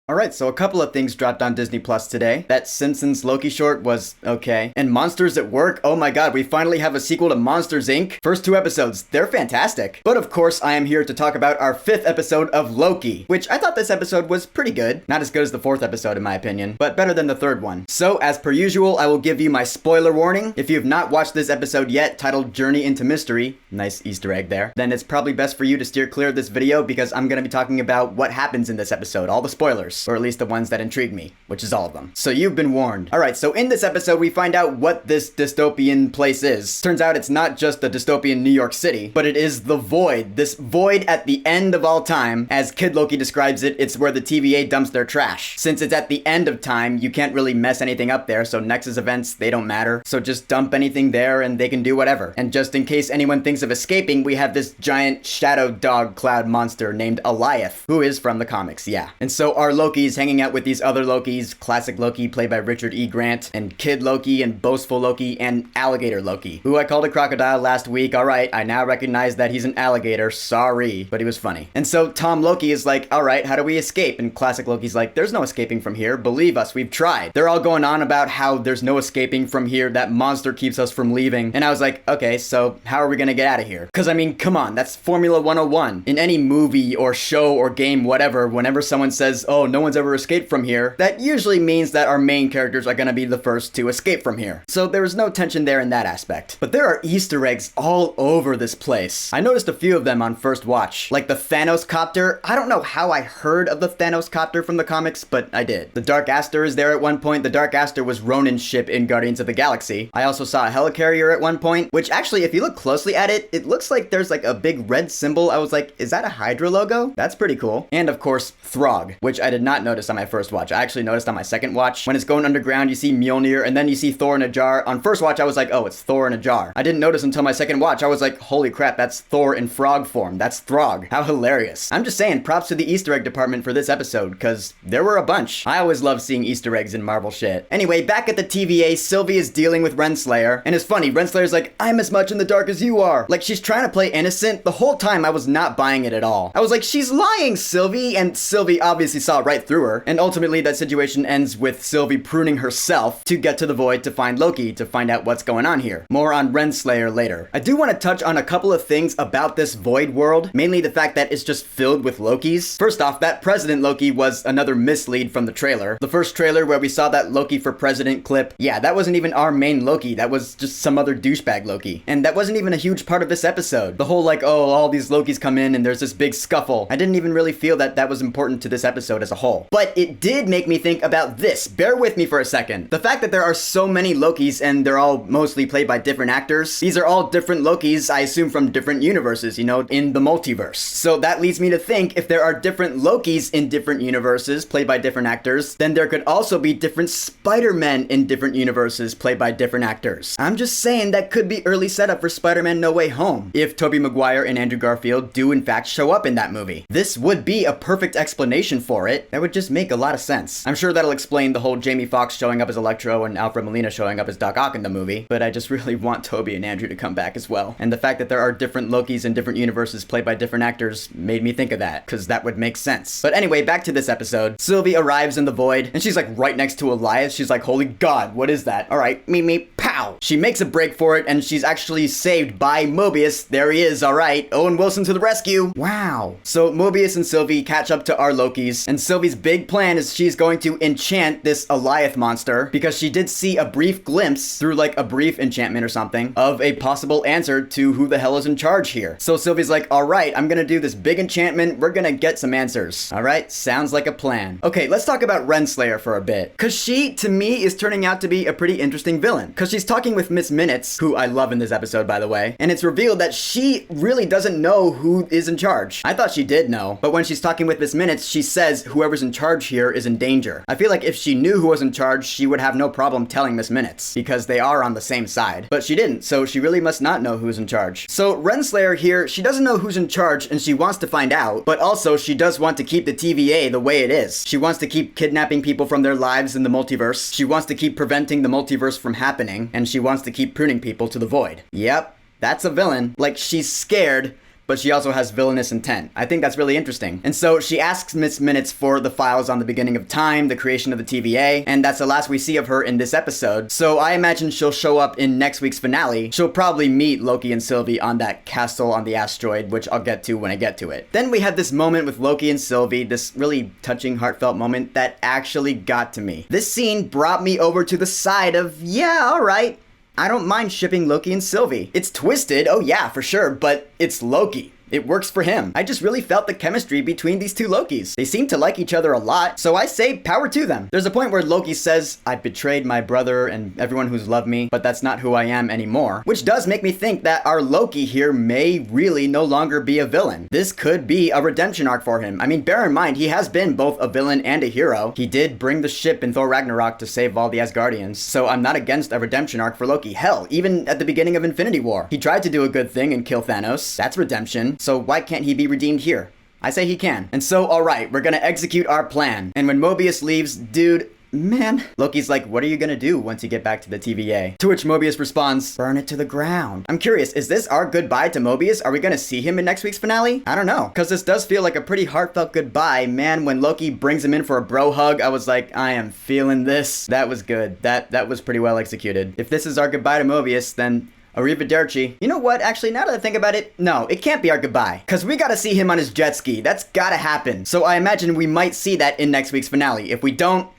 Alright, so a couple of things dropped on Disney Plus today. That Simpsons Loki short was okay. And Monsters at Work, oh my god, we finally have a sequel to Monsters, Inc. First two episodes, they're fantastic. But of course, I am here to talk about our 5th episode of Loki, which I thought this episode was pretty good. Not as good as the 4th episode in my opinion, but better than the 3rd one. So, as per usual, I will give you my spoiler warning. If you have not watched this episode yet, titled Journey into Mystery, nice Easter egg there, then it's probably best for you to steer clear of this video because I'm gonna be talking about what happens in this episode, all the spoilers. Or at least the ones that intrigue me, which is all of them. So you've been warned. Alright, so in this episode, we find out what this dystopian place is. Turns out it's not just the dystopian New York City, but it is the Void. This void at the end of all time. As Kid Loki describes it, it's where the TVA dumps their trash. Since it's at the end of time, you can't really mess anything up there, so Nexus events, they don't matter. So just dump anything there and they can do whatever. And just in case anyone thinks of escaping, we have this giant shadow dog cloud monster named Eliath, who is from the comics, yeah. And so our Loki's hanging out with these other Lokis, Classic Loki played by Richard E. Grant, and Kid Loki, and Boastful Loki, and Alligator Loki, who I called a crocodile last week. Alright, I now recognize that he's an alligator, sorry, but he was funny. And so Tom Loki is like, alright, how do we escape? And Classic Loki's like, there's no escaping from here, believe us, we've tried. They're all going on about how there's no escaping from here, that monster keeps us from leaving. And I was like, okay, so how are we gonna get out of here? Because I mean, come on, that's Formula 101. In any movie or show or game, whatever, whenever someone says, oh, no one's ever escaped from here, that usually means that our main characters are gonna be the first to escape from here. So there was no tension there in that aspect. But there are Easter eggs all over this place. I noticed a few of them on first watch. Like the Thanos copter. I don't know how I heard of the Thanos copter from the comics, but I did. The Dark Aster is there at one point. The Dark Aster was Ronan's ship in Guardians of the Galaxy. I also saw a helicarrier at one point, which actually, if you look closely at it, it looks like there's like a big red symbol. I was like, is that a Hydra logo? That's pretty cool. And of course, Throg, which I did not notice on my first watch. I actually noticed on my second watch. When it's going underground, you see Mjolnir, and then you see Thor in a jar. On first watch, I was like, oh, it's Thor in a jar. I didn't notice until my second watch. I was like, holy crap, that's Thor in frog form. That's Throg. How hilarious. I'm just saying, props to the Easter egg department for this episode, because there were a bunch. I always love seeing Easter eggs in Marvel shit. Anyway, back at the TVA, Sylvie is dealing with Renslayer, and it's funny, Renslayer's like, I'm as much in the dark as you are. Like, she's trying to play innocent. The whole time, I was not buying it at all. I was like, she's lying, Sylvie, and Sylvie obviously saw right through her, and ultimately that situation ends with Sylvie pruning herself to get to the Void to find Loki to find out what's going on here. More on Renslayer later. I do want to touch on a couple of things about this Void world, mainly the fact that it's just filled with Lokis. First off, that President Loki was another mislead from the trailer. The first trailer where we saw that Loki for President clip, yeah, that wasn't even our main Loki, that was just some other douchebag Loki. And that wasn't even a huge part of this episode. The whole like, oh, all these Lokis come in and there's this big scuffle. I didn't even really feel that that was important to this episode as a whole. But it did make me think about this. Bear with me for a second. The fact that there are so many Lokis and they're all mostly played by different actors, these are all different Lokis, I assume from different universes, you know, in the multiverse. So that leads me to think if there are different Lokis in different universes played by different actors, then there could also be different Spider-Men in different universes played by different actors. I'm just saying that could be early setup for Spider-Man No Way Home, if Tobey Maguire and Andrew Garfield do in fact show up in that movie. This would be a perfect explanation for it. That would just make a lot of sense. I'm sure that'll explain the whole Jamie Foxx showing up as Electro and Alfred Molina showing up as Doc Ock in the movie, but I just really want Tobey and Andrew to come back as well. And the fact that there are different Lokis in different universes played by different actors made me think of that, because that would make sense. But anyway, back to this episode. Sylvie arrives in the Void, and she's like right next to Elias. She's like, holy god, what is that? Alright, me, pow! She makes a break for it, and she's actually saved by Mobius. There he is, alright. Owen Wilson to the rescue. Wow. So Mobius and Sylvie catch up to our Lokis, and Sylvie's big plan is she's going to enchant this Eliath monster, because she did see a brief glimpse, through like a brief enchantment or something, of a possible answer to who the hell is in charge here. So Sylvie's like, alright, I'm gonna do this big enchantment, we're gonna get some answers. Alright, sounds like a plan. Okay, let's talk about Renslayer for a bit. Cause she, to me, is turning out to be a pretty interesting villain. Cause she's talking with Miss Minutes, who I love in this episode, by the way, and it's revealed that she really doesn't know who is in charge. I thought she did know, but when she's talking with Miss Minutes, she says whoever's in charge here is in danger. I feel like if she knew who was in charge, she would have no problem telling Miss Minutes, because they are on the same side. But she didn't, so she really must not know who's in charge. So Renslayer here, she doesn't know who's in charge, and she wants to find out, but also she does want to keep the TVA the way it is. She wants to keep kidnapping people from their lives in the multiverse. She wants to keep preventing the multiverse from happening, and she wants to keep pruning people to the Void. Yep, that's a villain. Like, she's scared, but she also has villainous intent. I think that's really interesting. And so she asks Miss Minutes for the files on the beginning of time, the creation of the TVA, and that's the last we see of her in this episode. So I imagine she'll show up in next week's finale. She'll probably meet Loki and Sylvie on that castle on the asteroid, which I'll get to when I get to it. Then we have this moment with Loki and Sylvie, this really touching, heartfelt moment that actually got to me. This scene brought me over to the side of, yeah, alright, I don't mind shipping Loki and Sylvie. It's twisted, oh yeah, for sure, but it's Loki. It works for him. I just really felt the chemistry between these two Lokis. They seem to like each other a lot, so I say power to them. There's a point where Loki says, I betrayed my brother and everyone who's loved me, but that's not who I am anymore. Which does make me think that our Loki here may really no longer be a villain. This could be a redemption arc for him. I mean, bear in mind, he has been both a villain and a hero. He did bring the ship in Thor Ragnarok to save all the Asgardians, so I'm not against a redemption arc for Loki. Hell, even at the beginning of Infinity War, he tried to do a good thing and kill Thanos. That's redemption. So why can't he be redeemed here? I say he can. And so, alright, we're gonna execute our plan. And when Mobius leaves, dude, man, Loki's like, what are you gonna do once you get back to the TVA? To which Mobius responds, burn it to the ground. I'm curious, is this our goodbye to Mobius? Are we gonna see him in next week's finale? I don't know, because this does feel like a pretty heartfelt goodbye. Man, when Loki brings him in for a bro hug, I was like, I am feeling this. That was good. That was pretty well executed. If this is our goodbye to Mobius, then arrivederci. You know what? Actually, now that I think about it, no, it can't be our goodbye. Because we gotta see him on his jet ski. That's gotta happen. So I imagine we might see that in next week's finale. If we don't,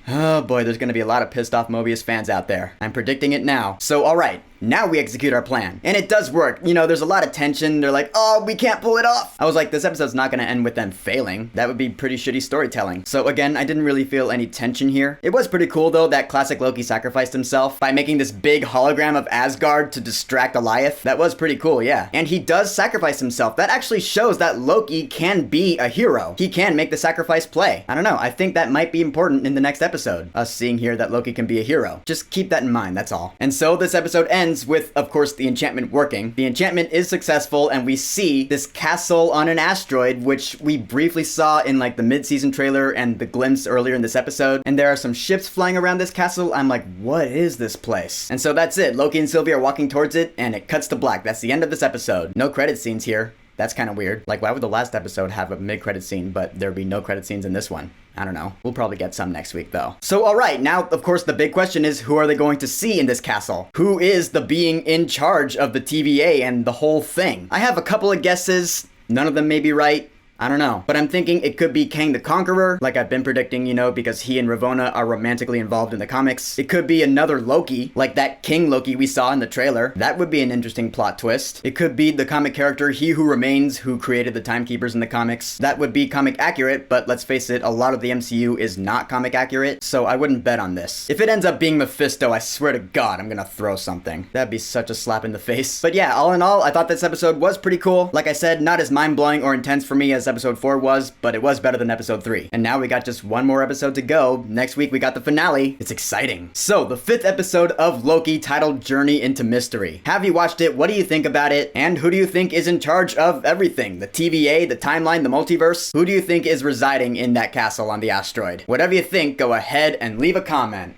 oh boy, there's gonna be a lot of pissed off Mobius fans out there. I'm predicting it now. So alright, now we execute our plan. And it does work. You know, there's a lot of tension. They're like, oh, we can't pull it off. I was like, this episode's not gonna end with them failing. That would be pretty shitty storytelling. So again, I didn't really feel any tension here. It was pretty cool though that classic Loki sacrificed himself by making this big hologram of Asgard to distract Goliath. That was pretty cool, yeah. And he does sacrifice himself. That actually shows that Loki can be a hero. He can make the sacrifice play. I don't know, I think that might be important in the next episode. Us seeing here that Loki can be a hero. Just keep that in mind, that's all. And so this episode ends with, of course, the enchantment working. The enchantment is successful, and we see this castle on an asteroid, which we briefly saw in like the mid-season trailer and the glimpse earlier in this episode. And there are some ships flying around this castle. I'm like, what is this place? And so that's it. Loki and Sylvie are walking towards it, and it cuts to black. That's the end of this episode. No credit scenes here. That's kind of weird. Like, why would the last episode have a mid-credit scene, but there'd be no credit scenes in this one? I don't know. We'll probably get some next week, though. So, alright, now, of course, the big question is, who are they going to see in this castle? Who is the being in charge of the TVA and the whole thing? I have a couple of guesses. None of them may be right. I don't know. But I'm thinking it could be Kang the Conqueror, like I've been predicting, you know, because he and Ravonna are romantically involved in the comics. It could be another Loki, like that King Loki we saw in the trailer. That would be an interesting plot twist. It could be the comic character He Who Remains, who created the Timekeepers in the comics. That would be comic accurate, but let's face it, a lot of the MCU is not comic accurate, so I wouldn't bet on this. If it ends up being Mephisto, I swear to God, I'm gonna throw something. That'd be such a slap in the face. But yeah, all in all, I thought this episode was pretty cool. Like I said, not as mind-blowing or intense for me as episode 4 was, but it was better than episode 3. And now we got just one more episode to go. Next week we got the finale. It's exciting. So, the 5th episode of Loki, titled Journey into Mystery. Have you watched it? What do you think about it? And who do you think is in charge of everything? The TVA, the timeline, the multiverse? Who do you think is residing in that castle on the asteroid? Whatever you think, go ahead and leave a comment.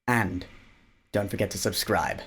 And don't forget to subscribe.